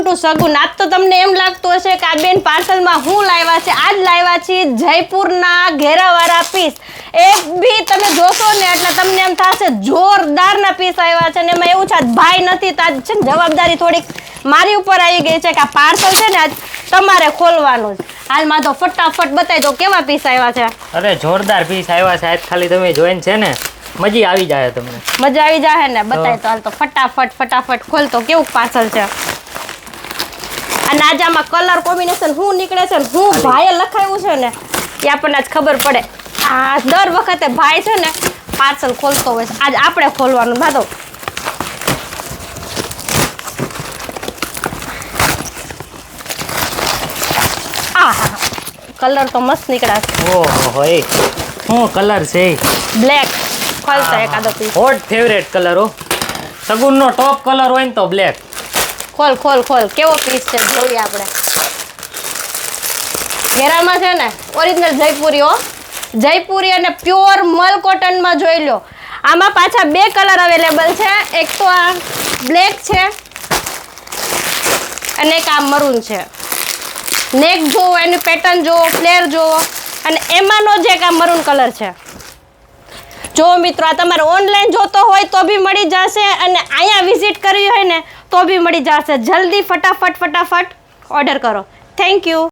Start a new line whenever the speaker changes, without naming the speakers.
Two સગુન આજ તો તમને એમ લાગતું હશે કે આ બેન પાર્સલમાં હું લાવ્યા છે. આજ લાવ્યા છે જયપુરના ઘેરાવાળા પીસ. એ બી તમે જોશો ને એટલે તમને એમ થશે જોરદારના પીસ આવ્યા છે. ને એમાં એવું છે ભાઈ નથી તો આજ છે ને જવાબદારી થોડીક મારી ઉપર આવી ગઈ છે કે આ પાર્સલ છે ને આજ તમારે ખોલવાનું જ. હાલમાં તો ફટાફટ બતાવી દો કેવા પીસ આવ્યા છે.
અરે જોરદાર પીસ આવ્યા છે. આજ ખાલી તમે જોઈને છે ને મજા આવી જાય તમને.
મજા આવી જાય ને બતાવી તો હાલ તો ફટાફટ ખોલતો કેવું પાર્સલ છે. અને આજે આમાં કલર કોમ્બિનેશન શું નીકળે છે ને શું ભાઈએ લખાયું છે ને એ આપણને આજ ખબર પડે. આ દર વખતે ભાઈ છે ને પાર્સલ ખોલતો હોય છે. આજ આપણે ખોલવાનું ભાતો. કલર તો મસ્ત નીકળ્યા છે.
ઓહો એ શું કલર છે?
બ્લેક. ખોલતા એકાદો પીસ.
હોટ ફેવરેટ કલર હો. સગુનનો ટોપ કલર હોય ને તો બ્લેક.
ખોલ કેવો પીસ છે જોઈએ આપણે. ઘેરામાં છે ને ઓરિજિનલ જયપુરી હો. જયપુરી અને પ્યોર મલ કોટનમાં જોઈ લો. આમાં પાછા 2 કલર અવેલેબલ છે. એક તો આ બ્લેક છે અને એક આ મરૂન છે. નેક જોવો, એની પેટર્ન જોવો, ફ્લેર જોવો અને એમાંનો જ એક આ મરૂન કલર છે. જો મિત્રો આ તમારે ઓનલાઈન જોતો હોય તો બી મળી જશે અને અહીંયા વિઝિટ કરવી હોય ને તો બી મળી જશે. જલ્દી ફટાફટ ઓર્ડર કરો. Thank you.